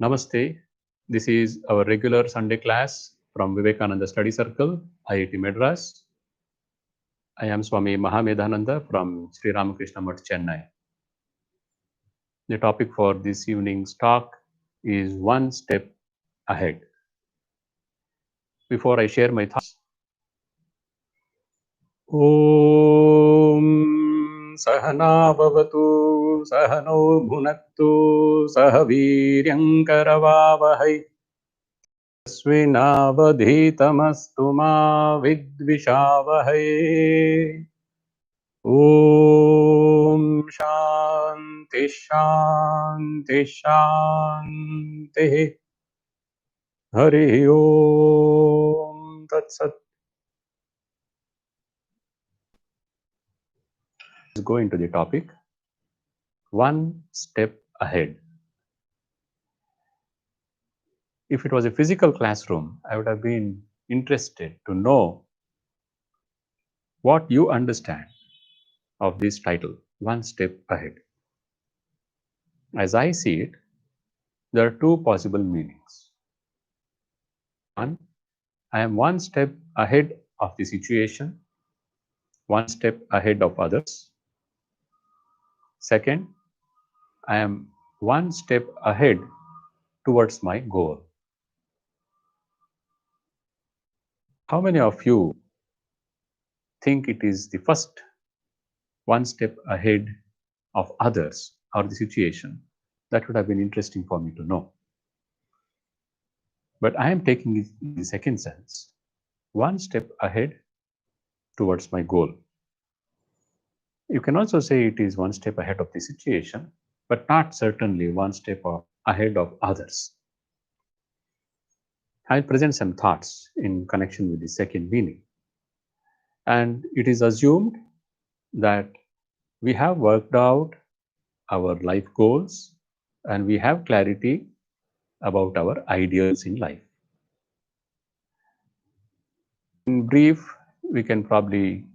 Namaste. This is our regular Sunday class from Vivekananda Study Circle, IIT Madras. I am Swami Mahamedhananda from Sri Ramakrishna Mutt, Chennai. The topic for this evening's talk is one step ahead. Before I share my thoughts, Om Sahana Bhavatu Sahano Bhunaktu Sahaviryamkaravavahai Swinavadhitamastu ma vidvishavahe. Om Shanti Shanti Shanti. Hari Om Tat Sat. Let's go into the topic. One step ahead. If it was a physical classroom, I would have been interested to know what you understand of this title, One Step Ahead. As I see it, there are two possible meanings. One, I am one step ahead of the situation, one step ahead of others. Second, I am one step ahead towards my goal. How many of you think it is the first one step ahead of others or the situation? That would have been interesting for me to know. But I am taking it in the second sense, one step ahead towards my goal. You can also say it is one step ahead of the situation, but not certainly one step ahead of others. I'll present some thoughts in connection with the second meaning. And it is assumed that we have worked out our life goals and we have clarity about our ideals in life. In brief, we can probably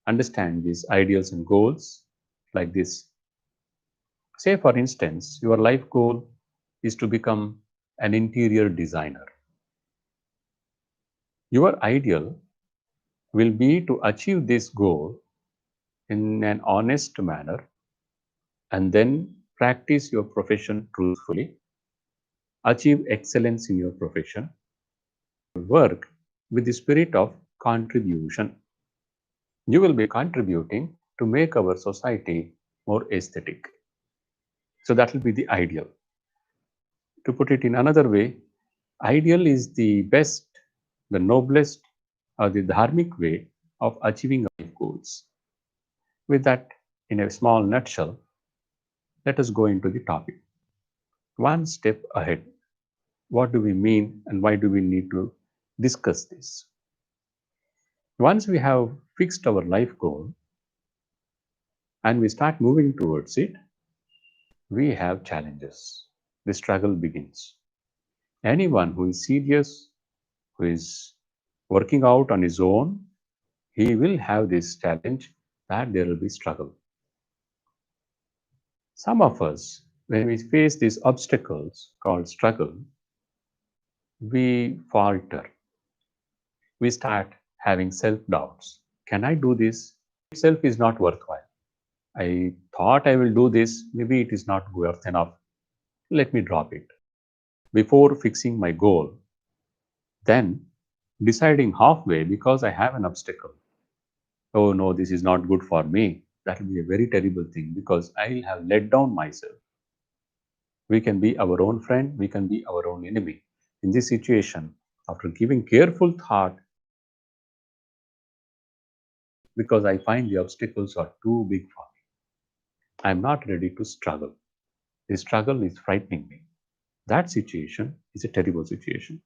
understand these ideals and goals like this. Say, for instance, your life goal is to become an interior designer. Your ideal will be to achieve this goal in an honest manner and then practice your profession truthfully, achieve excellence in your profession, work with the spirit of contribution. You will be contributing to make our society more aesthetic. So that will be the ideal. To put it in another way, ideal is the best, the noblest, or the dharmic way of achieving life goals. With that, in a small nutshell, let us go into the topic. One step ahead. What do we mean and why do we need to discuss this? Once we have fixed our life goal and we start moving towards it, we have challenges. The struggle begins. Anyone who is serious, who is working out on his own, he will have this challenge that there will be struggle. Some of us, when we face these obstacles called struggle, we falter. We start having self-doubts. Can I do this? Itself is not worthwhile. I thought I will do this. Maybe it is not worth enough. Let me drop it. Before fixing my goal, then deciding halfway because I have an obstacle. Oh no, this is not good for me. That will be a very terrible thing because I will have let down myself. We can be our own friend, we can be our own enemy. In this situation, after giving careful thought, because I find the obstacles are too big for me, I am not ready to struggle. The struggle is frightening me. That situation is a terrible situation.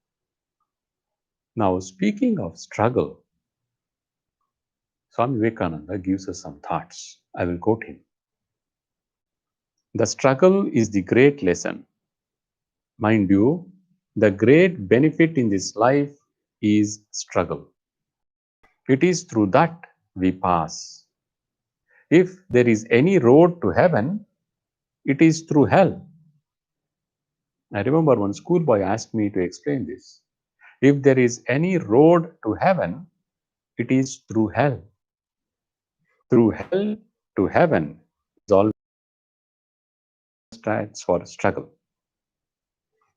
Now, speaking of struggle, Swami Vivekananda gives us some thoughts. I will quote him. The struggle is the great lesson. Mind you, the great benefit in this life is struggle. It is through that we pass. If there is any road to heaven, it is through hell. I remember one schoolboy asked me to explain this. If there is any road to heaven, it is through hell. Through hell to heaven is always stands for struggle.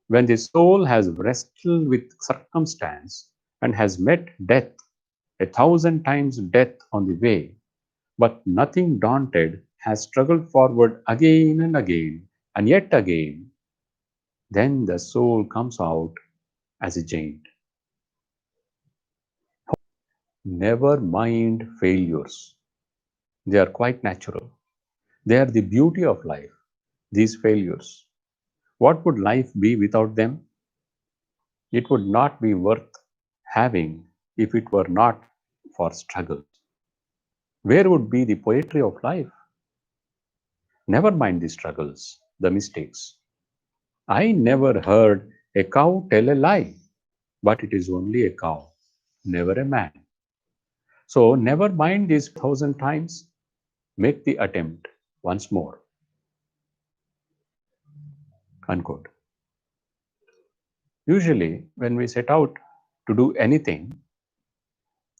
When the soul has wrestled with circumstance and has met death, 1,000 times death on the way, but nothing daunted, has struggled forward again and yet again, then the soul comes out as a giant. Never mind failures. They are quite natural. They are the beauty of life, these failures. What would life be without them? It would not be worth having if it were not for struggles. Where would be the poetry of life? Never mind the struggles, the mistakes. I never heard a cow tell a lie, but it is only a cow, never a man. So never mind these 1,000 times, make the attempt once more. Unquote. Usually, when we set out to do anything,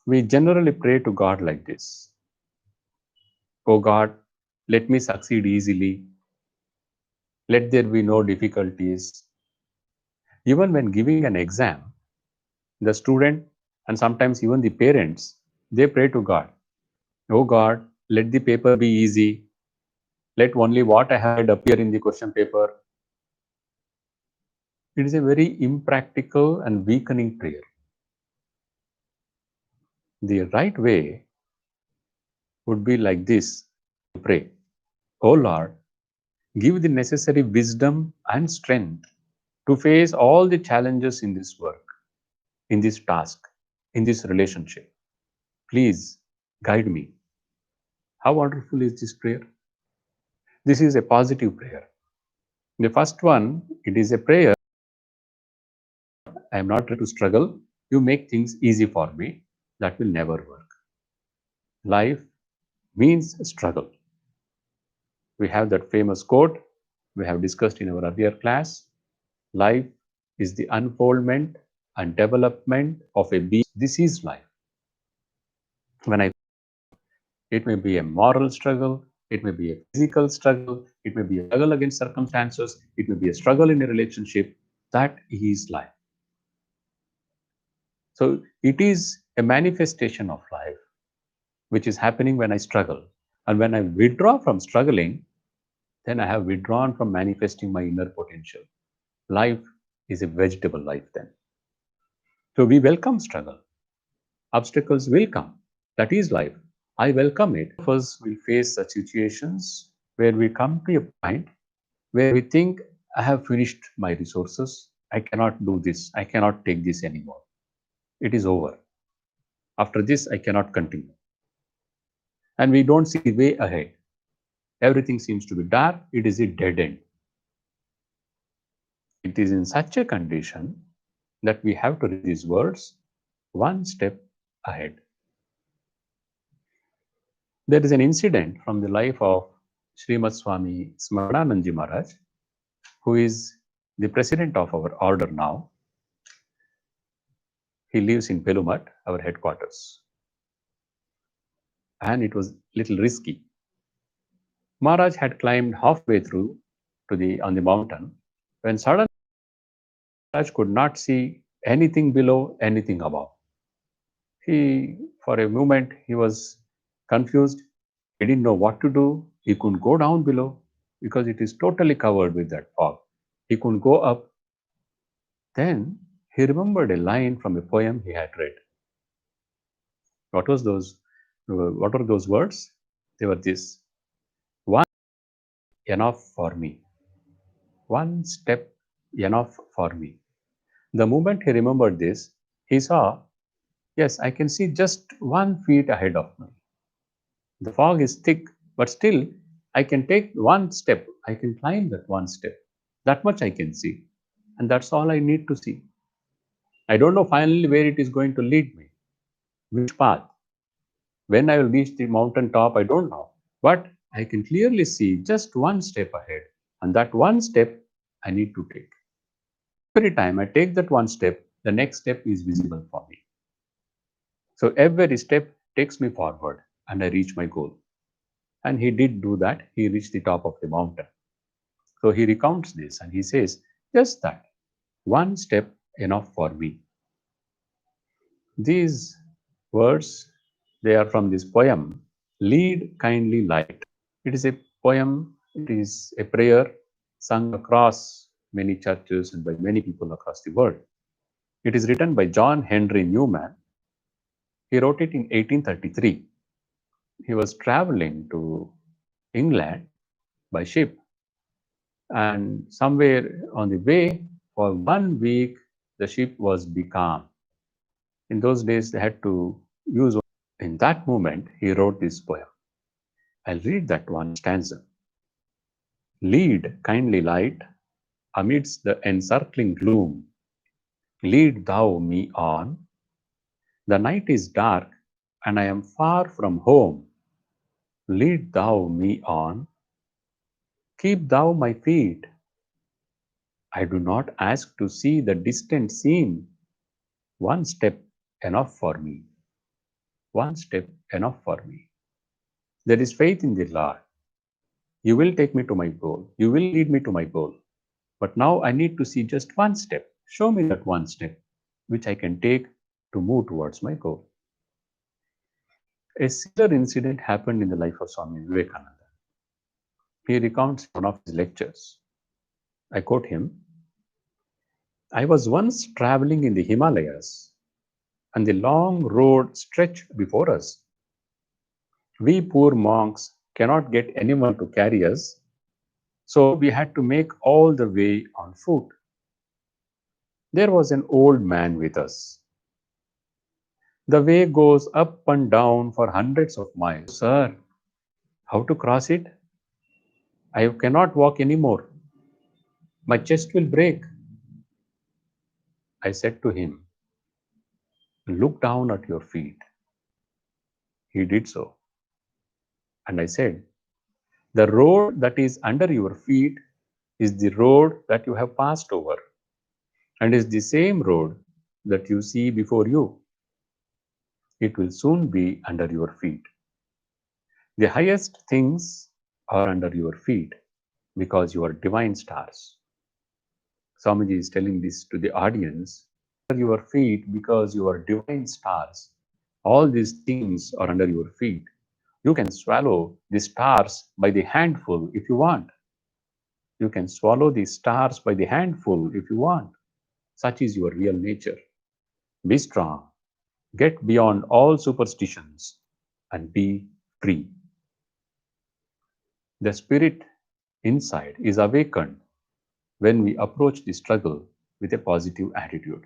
we generally pray to God like this: Oh God, let me succeed easily. Let there be no difficulties. Even when giving an exam, the student and sometimes even the parents, they pray to God. Oh God, let the paper be easy. Let only what I have read appear in the question paper. It is a very impractical and weakening prayer. The right way would be like this: pray, Oh Lord, give the necessary wisdom and strength to face all the challenges in this work, in this task, in this relationship. Please guide me. How wonderful is this prayer? This is a positive prayer. The first one, it is a prayer: I am not ready to struggle. You make things easy for me. That will never work. Life means struggle. We have that famous quote we have discussed in our earlier class: life is the unfoldment and development of a being. This is life. When I It may be a moral struggle, it may be a physical struggle, it may be a struggle against circumstances, it may be a struggle in a relationship. That is life. So it is a manifestation of life which is happening when I struggle. And when I withdraw from struggling, then I have withdrawn from manifesting my inner potential. Life is a vegetable life then. So we welcome struggle. Obstacles will come. That is life. I welcome it. Of us will face such situations where we come to a point where we think, I have finished my resources. I cannot do this. I cannot take this anymore. It is over. After this, I cannot continue. And we don't see the way ahead. Everything seems to be dark. It is a dead end. It is in such a condition that we have to read these words one step ahead. There is an incident from the life of Srimad Swami Mahamedhananda Maharaj, who is the president of our order now. He lives in Pelumat, our headquarters. And it was a little risky. Maharaj had climbed halfway through on the mountain when suddenly Maharaj could not see anything below, anything above. For a moment, he was confused. He didn't know what to do. He couldn't go down below because it is totally covered with that fog. He couldn't go up. Then he remembered a line from a poem he had read. What was those? What are those words? They were this: one enough for me. One step enough for me. The moment he remembered this, he saw, yes, I can see just 1 feet ahead of me. The fog is thick, but still I can take one step. I can climb that one step. That much I can see. And that's all I need to see. I don't know finally where it is going to lead me, which path. When I will reach the mountain top, I don't know. But I can clearly see just one step ahead. And that one step I need to take. Every time I take that one step, the next step is visible for me. So every step takes me forward and I reach my goal. And he did do that. He reached the top of the mountain. So he recounts this and he says, just that, one step enough for me. These words, they are from this poem, Lead Kindly Light. It is a poem, it is a prayer sung across many churches and by many people across the world. It is written by John Henry Newman. He wrote it in 1833. He was traveling to England by ship, and somewhere on the way, for 1 week, the ship was becalmed. In those days, they had to use. In that moment, he wrote this poem. I'll read that one stanza. Lead, kindly light, amidst the encircling gloom. Lead thou me on. The night is dark, and I am far from home. Lead thou me on. Keep thou my feet. I do not ask to see the distant scene. One step enough for me. One step enough for me. There is faith in the Lord. You will take me to my goal. You will lead me to my goal. But now I need to see just one step. Show me that one step which I can take to move towards my goal. A similar incident happened in the life of Swami Vivekananda. He recounts one of his lectures. I quote him, I was once traveling in the Himalayas and the long road stretched before us. We poor monks cannot get anyone to carry us, so we had to make all the way on foot. There was an old man with us. The way goes up and down for hundreds of miles. Sir, how to cross it? I cannot walk anymore. My chest will break. I said to him, look down at your feet. He did so. And I said, the road that is under your feet is the road that you have passed over, and is the same road that you see before you. It will soon be under your feet. The highest things are under your feet because you are divine stars. Swamiji is telling this to the audience. Under your feet because you are divine stars. All these things are under your feet. You can swallow the stars by the handful if you want. You can swallow the stars by the handful if you want. Such is your real nature. Be strong. Get beyond all superstitions and be free. The spirit inside is awakened when we approach the struggle with a positive attitude.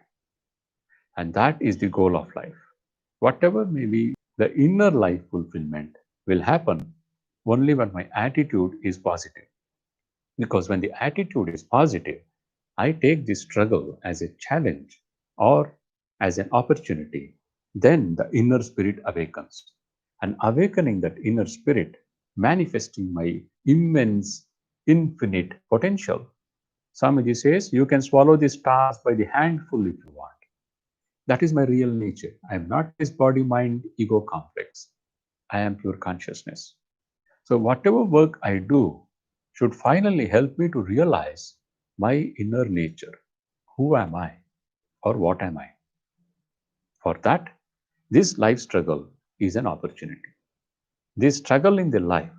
And that is the goal of life. Whatever may be the inner life fulfillment will happen only when my attitude is positive. Because when the attitude is positive, I take this struggle as a challenge or as an opportunity. Then the inner spirit awakens. And awakening that inner spirit, manifesting my immense, infinite potential. Swamiji says, you can swallow the stars by the handful if you want. That is my real nature. I am not this body, mind, ego complex. I am pure consciousness. So, whatever work I do should finally help me to realize my inner nature. Who am I or what am I? For that, this life struggle is an opportunity. This struggle in the life,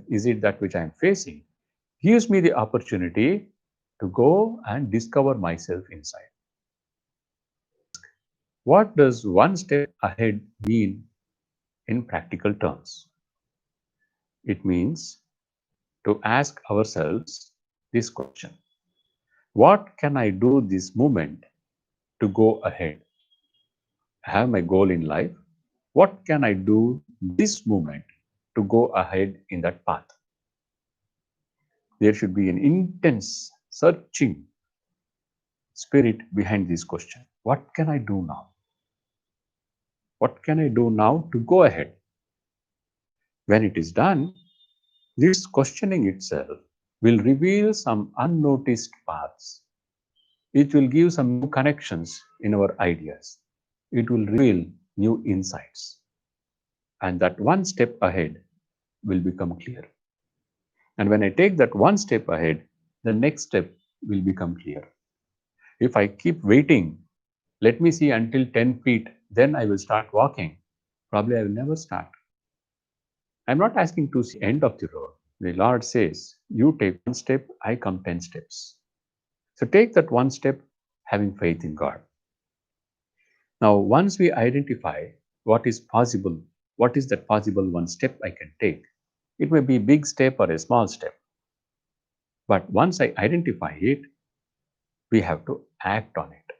is it that which I am facing, gives me the opportunity to go and discover myself inside. What does one step ahead mean in practical terms? It means to ask ourselves this question. What can I do this moment to go ahead? I have my goal in life. What can I do this moment to go ahead in that path? There should be an intense searching spirit behind this question. What can I do now? What can I do now to go ahead? When it is done, this questioning itself will reveal some unnoticed paths. It will give some new connections in our ideas. It will reveal new insights. And that one step ahead will become clear. And when I take that one step ahead, the next step will become clear. If I keep waiting, let me see until 10 feet, then I will start walking. Probably I will never start. I'm not asking to see the end of the road. The Lord says, you take one step, I come 10 steps. So take that one step having faith in God. Now, once we identify what is possible, what is that possible one step I can take? It may be a big step or a small step. But once I identify it, we have to act on it.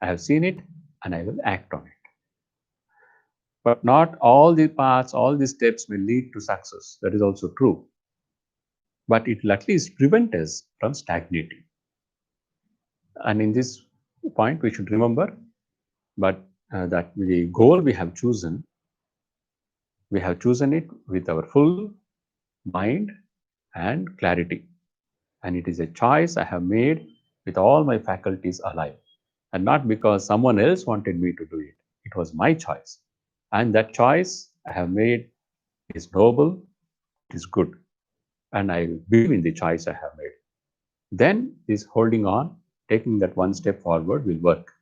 I have seen it and I will act on it. But not all the paths, all the steps will lead to success. That is also true. But it will at least prevent us from stagnating. And in this point, we should remember but that the goal we have chosen it with our full mind and clarity. And it is a choice I have made with all my faculties alive. And not because someone else wanted me to do it. It was my choice. And that choice I have made is noble, it is good. And I believe in the choice I have made. Then this holding on, taking that one step forward will work.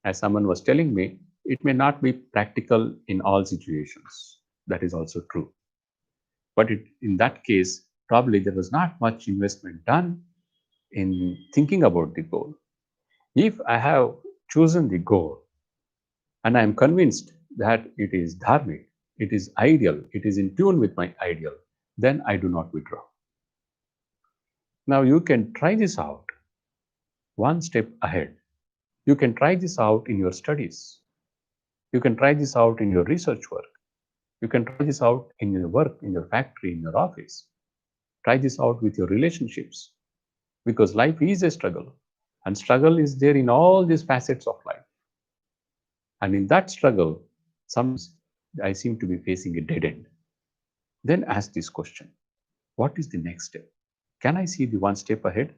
As someone was telling me, it may not be practical in all situations. That is also true. But in that case, probably there was not much investment done in thinking about the goal. If I have chosen the goal and I am convinced that it is dharmic, it is ideal, it is in tune with my ideal, then I do not withdraw. Now you can try this out one step ahead. You can try this out in your studies. You can try this out in your research work. You can try this out in your work, in your factory, in your office. Try this out with your relationships because life is a struggle and struggle is there in all these facets of life. And in that struggle, sometimes I seem to be facing a dead end. Then ask this question: what is the next step? Can I see the one step ahead?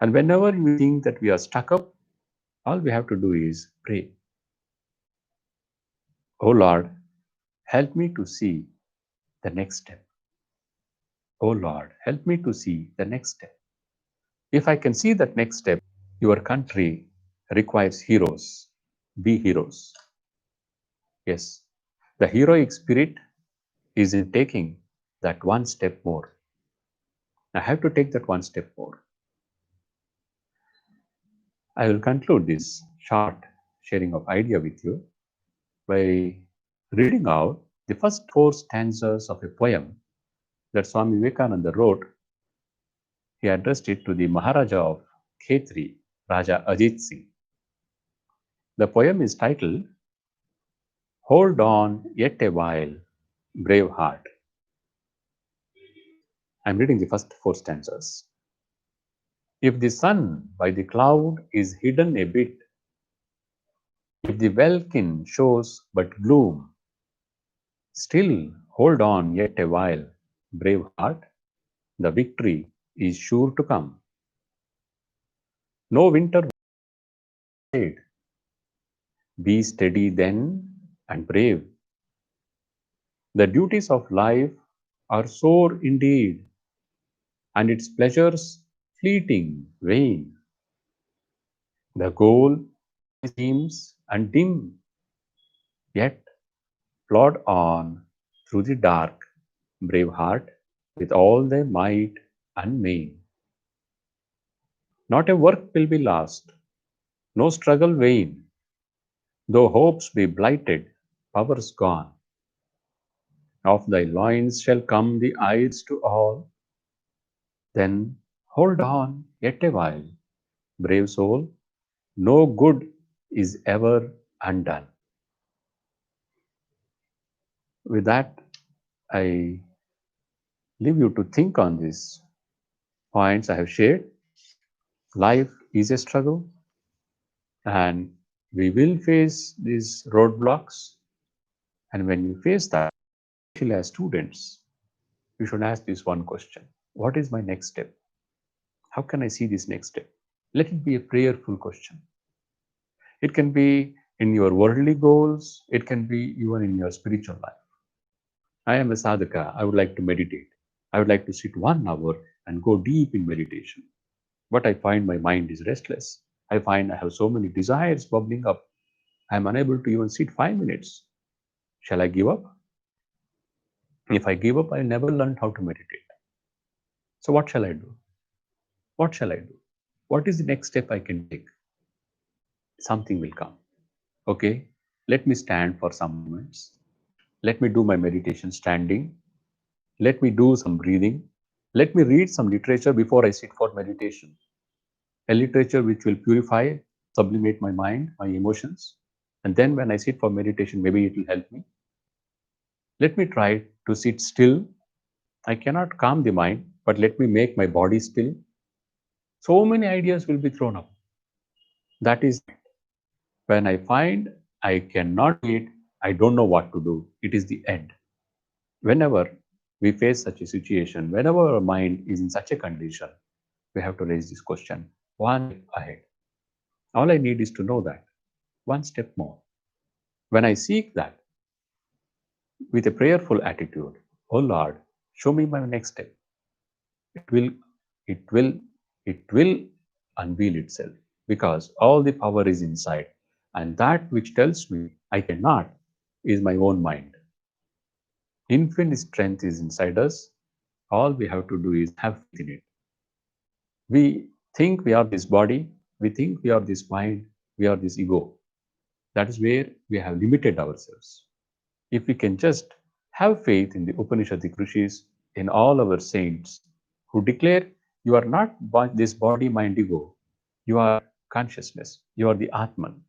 And whenever we think that we are stuck up, all we have to do is pray. Oh Lord, help me to see the next step. Oh Lord, help me to see the next step. If I can see that next step, your country requires heroes. Be heroes. Yes, the heroic spirit is in taking that one step more. I have to take that one step more. I will conclude this short sharing of idea with you by reading out the first four stanzas of a poem that Swami Vivekananda wrote. He addressed it to the Maharaja of Khetri, Raja Ajit Singh. The poem is titled Hold On Yet a While, Brave Heart. I'm reading the first four stanzas. If the sun by the cloud is hidden a bit, if the welkin shows but gloom, still hold on yet a while, brave heart, the victory is sure to come. No winter fade, be steady then and brave. The duties of life are sore indeed, and its pleasures fleeting, vain. The goal seems and dim, yet plod on through the dark, brave heart, with all their might and main. Not a work will be lost, no struggle vain, though hopes be blighted, powers gone. Of thy loins shall come the eyes to all, then hold on yet a while, brave soul, no good is ever undone. With that, I leave you to think on these points I have shared. Life is a struggle, and we will face these roadblocks. And when you face that, especially as students, you should ask this one question: what is my next step? How can I see this next step? Let it be a prayerful question. It can be in your worldly goals, it can be even in your spiritual life. I am a sadhaka, I would like to meditate. I would like to sit 1 hour and go deep in meditation. But I find my mind is restless. I find I have so many desires bubbling up. I am unable to even sit 5 minutes. Shall I give up? If I give up, I'll never learn how to meditate. So, what shall I do? What shall I do? What is the next step I can take? Something will come. Okay, let me stand for some moments. Let me do my meditation standing. Let me do some breathing. Let me read some literature before I sit for meditation. A literature which will purify, sublimate my mind, my emotions. And then when I sit for meditation, maybe it will help me. Let me try to sit still. I cannot calm the mind, but let me make my body still. So many ideas will be thrown up. That is when I find I cannot do it, I don't know what to do. It is the end. Whenever we face such a situation, whenever our mind is in such a condition, we have to raise this question one step ahead. All I need is to know that one step more. When I seek that with a prayerful attitude, oh Lord, show me my next step. It will, it will, it will unveil itself because all the power is inside, and that which tells me I cannot is my own mind. Infinite strength is inside us. All we have to do is have faith in it. We think we are this body, we think we are this mind, we are this ego. That is where we have limited ourselves. If we can just have faith in the Upanishadic Rishis, in all our saints who declare you are not this body, mind, ego, you are consciousness, you are the Atman.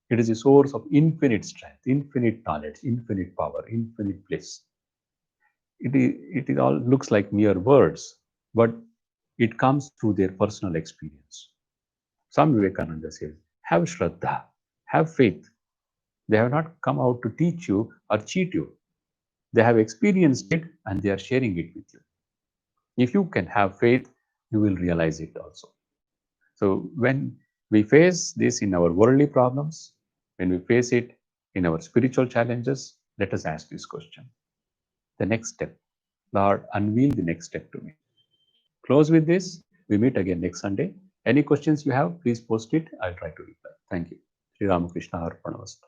It is a source of infinite strength, infinite knowledge, infinite power, infinite bliss. It all looks like mere words, but it comes through their personal experience. Swami Vivekananda says, have Shraddha, have faith. They have not come out to teach you or cheat you. They have experienced it and they are sharing it with you. If you can have faith, you will realize it also. So, when we face this in our worldly problems, when we face it in our spiritual challenges, let us ask this question. The next step, Lord, unveil the next step to me. Close with this. We meet again next Sunday. Any questions you have, please post it. I'll try to reply. Thank you. Sri Ramakrishna Arpanamasta.